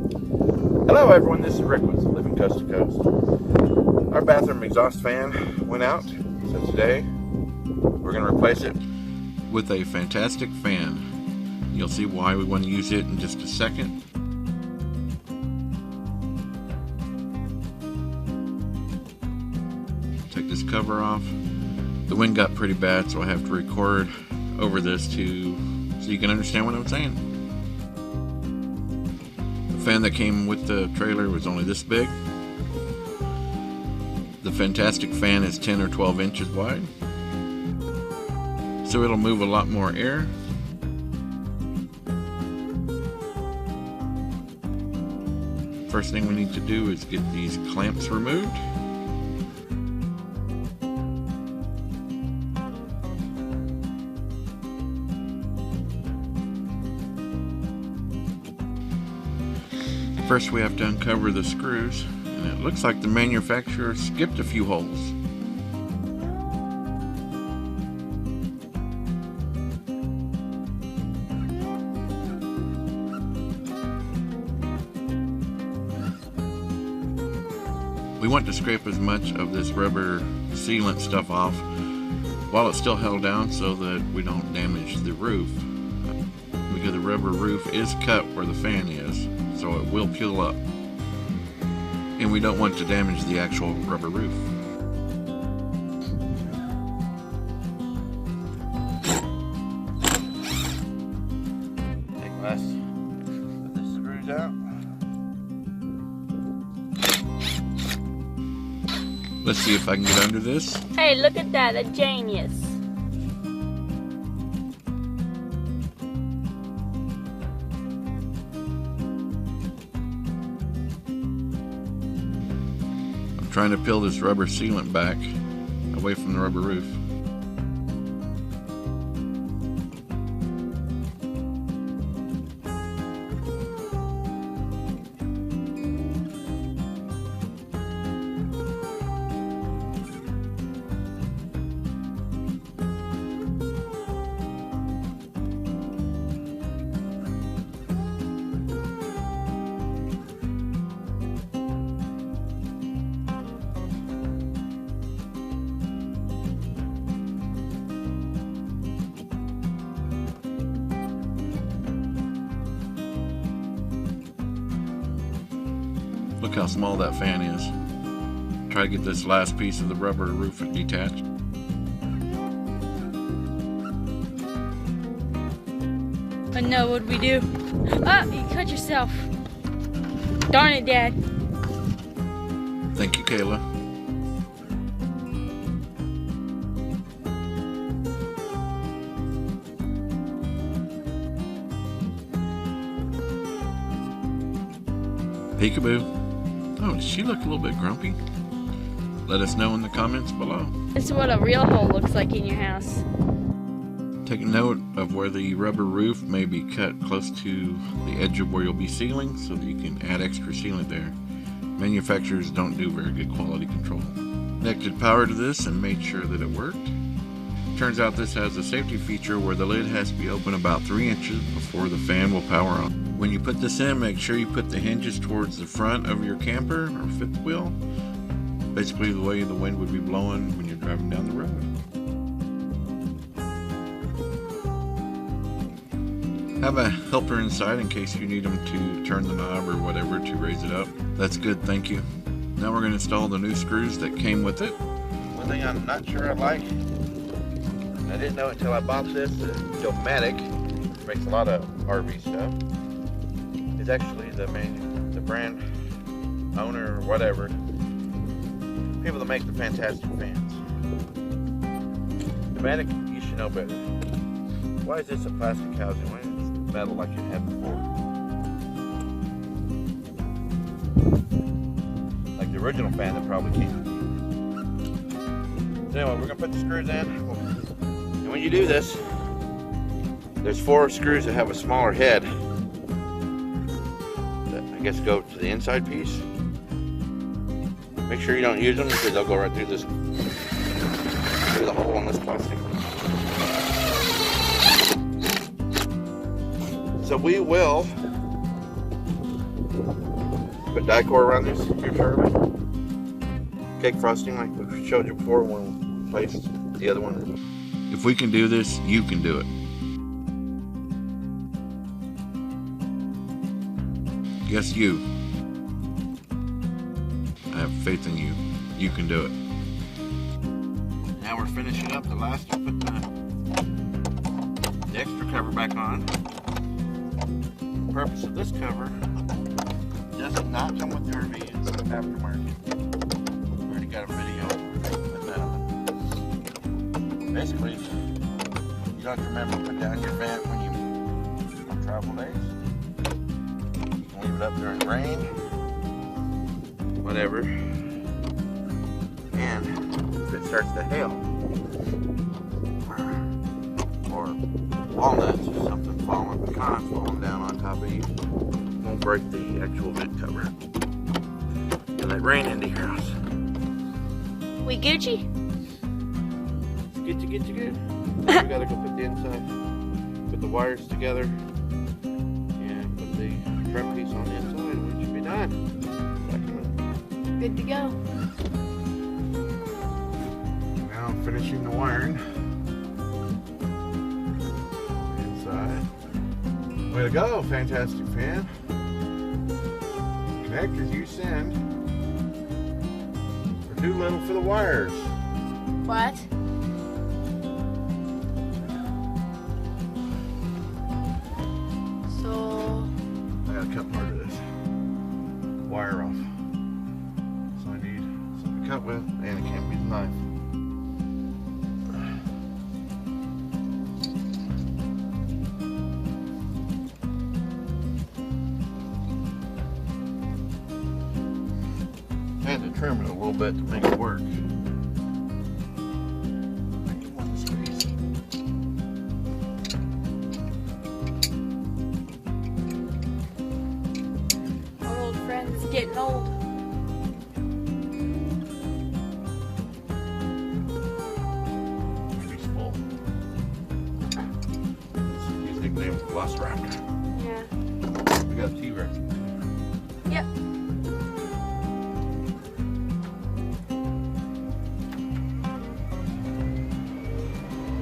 Hello everyone, this is Rick with Living Coast to Coast. Our bathroom exhaust fan went out, so today we're going to replace it with a fantastic fan. You'll see why we want to use it in just a second. Take this cover off. The wind got pretty bad, so I have to record over this so you can understand what I'm saying. The fan that came with the trailer was only this big. The fantastic fan is 10 or 12 inches wide, so it'll move a lot more air. First thing we need to do is get these clamps removed. First we have to uncover the screws, and it looks like the manufacturer skipped a few holes. We want to scrape as much of this rubber sealant stuff off while it's still held down so that we don't damage the roof, because the rubber roof is cut where the fan is, so it will peel up, and we don't want to damage the actual rubber roof. Take less of the screws out. Let's see if I can get under this. Hey, look at that, a genius. Trying to peel this rubber sealant back away from the rubber roof. Look how small that fan is. Try to get this last piece of the rubber roof detached. But no, what'd we do? Ah, you cut yourself. Darn it, Dad. Thank you, Kayla. Peekaboo. Oh, does she look a little bit grumpy? Let us know in the comments below. This is what a real hole looks like in your house. Take note of where the rubber roof may be cut close to the edge of where you'll be sealing so that you can add extra sealant there. Manufacturers don't do very good quality control. Connected power to this and made sure that it worked. Turns out this has a safety feature where the lid has to be open about 3 inches before the fan will power on. When you put this in, make sure you put the hinges towards the front of your camper or fifth wheel. Basically the way the wind would be blowing when you're driving down the road. Have a helper inside in case you need them to turn the knob or whatever to raise it up. That's good, thank you. Now we're going to install the new screws that came with it. One thing I'm not sure I like, I didn't know until I bought this, Dometic, makes a lot of RV stuff. It's actually the brand owner or whatever, people that make the fantastic fans. Dometic, you should know better. Why is this a plastic housing? Why isn't it metal like it had before? Like the original fan that probably came. So anyway, we're gonna put the screws in. And when you do this, there's 4 screws that have a smaller head that I guess go to the inside piece. Make sure you don't use them because they'll go right through the hole on this plastic. So we will Put Dicor around this, your turbine. Cake frosting like we showed you before when we placed the other one. If we can do this, you can do it. Yes, you. I have faith in you. You can do it. Now we're finishing up the last to put the extra cover back on. The purpose of this cover does not come with the RV. It's an aftermarket. We already got a video with that on. Basically, you don't have to remember to put down your vent when you on travel days. You can leave it up during rain, whatever. And if it starts to hail or walnuts or something falling, pecans falling down on top of you, it won't break the actual vent cover and let rain into your house. We Gucci? Get you good. We gotta go put the inside, put the wires together, and put the trim piece on the inside, and we should be done. Good to go. Now I'm finishing the wiring inside. Way to go, Fantastic Fan. Connectors you send are too little for the wires. What? So I gotta cut part of this wire off. So I need something to cut with, and it can't be the knife. I had to trim it a little bit to make it work. our old friend's getting old. He's full. His nickname is Velociraptor. Yeah. We got a T-Rex. Yep.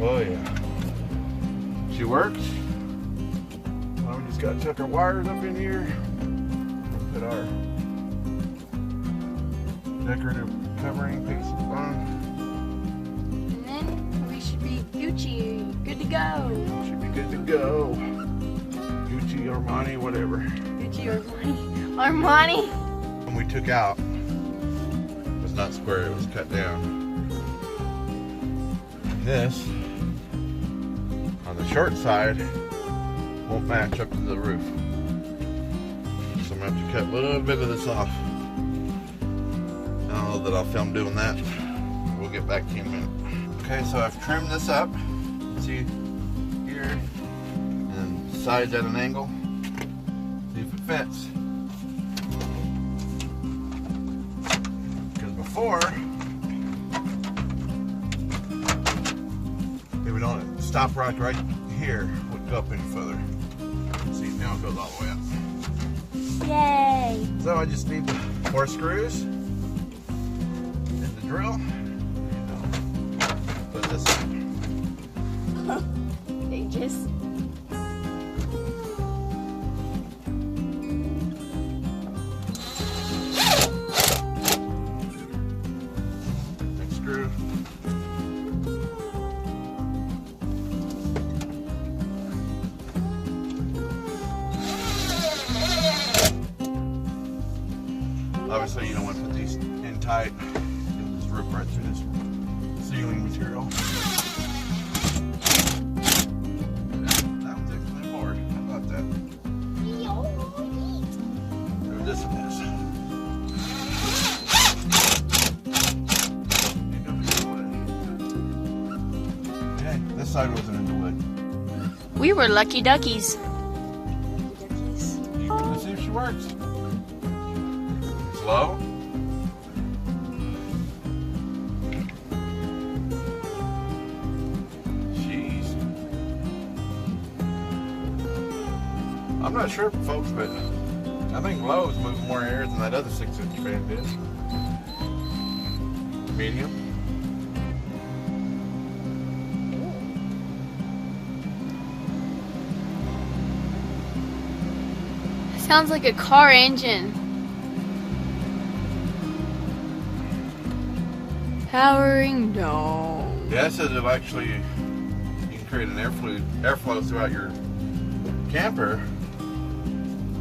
Oh yeah. She works. Well, we just got to tuck our wires up in here. Put our decorative covering pieces on. And then we should be Gucci. Good to go. Should be good to go. Gucci, Armani, whatever. Gucci or Armani. Armani. When we took out, it was not square, it was cut down. This, on the short side, won't match up to the roof. So I'm going to have to cut a little bit of this off. I don't know that I'll film doing that. We'll get back to you in a minute. Okay, so I've trimmed this up. See here, and sides at an angle. See if it fits. Because before, if we don't stop right here, wouldn't go up any further. See, now it goes all the way up. Yay. So I just need 4 screws and the drill. Put this in. They just. Next screw. Obviously, you don't want to put these in tight. You'll just rip right through this ceiling material. That one's actually bored. How about that? Through this mess. Okay, this side wasn't in the wood. We were lucky duckies. Let's see if she works. Slow. Jeez. I'm not sure, folks, but I think Lowe's moves more air than that other 6-inch fan did. Medium. Sounds like a car engine. Powering down. Yeah, it says it'll actually, you can create an airflow throughout your camper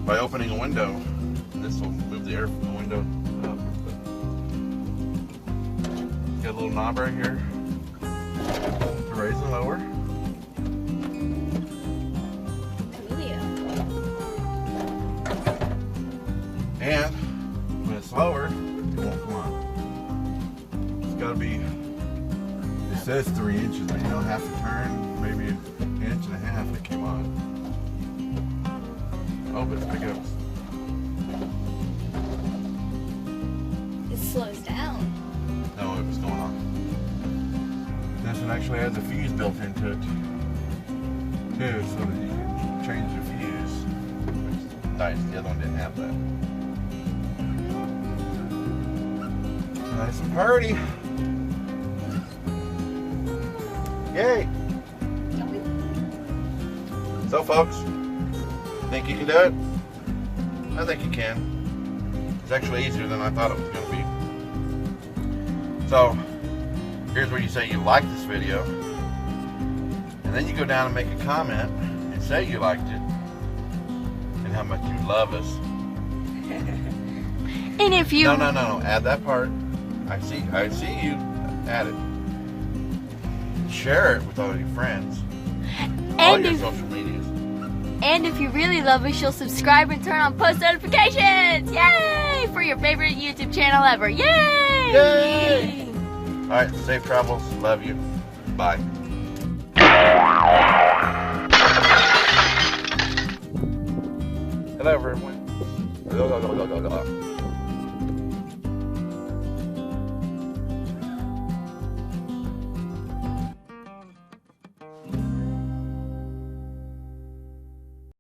by opening a window. And this will move the air from the window up. Got a little knob right here to raise and lower. And when it's lower, it won't come on. It's got to be, it says 3 inches, but you know, half a turn, maybe an inch and a half, it came on. Oh, but it's big up. It slows down. No, it was going on. This one actually has a fuse built into it, too, so that you can change the fuse. Which is nice, the other one didn't have that. Nice and party. Yay! So folks, think you can do it? I think you can. It's actually easier than I thought it was going to be. So, here's where you say you like this video. And then you go down and make a comment and say you liked it. And how much you love us. And if you... No. Add that part. I see you. Add it. Share it with all your friends. All your social medias. And if you really love us, you'll subscribe and turn on post notifications. Yay! For your favorite YouTube channel ever. Yay! Yay! Alright, safe travels. Love you. Bye. Hello everyone.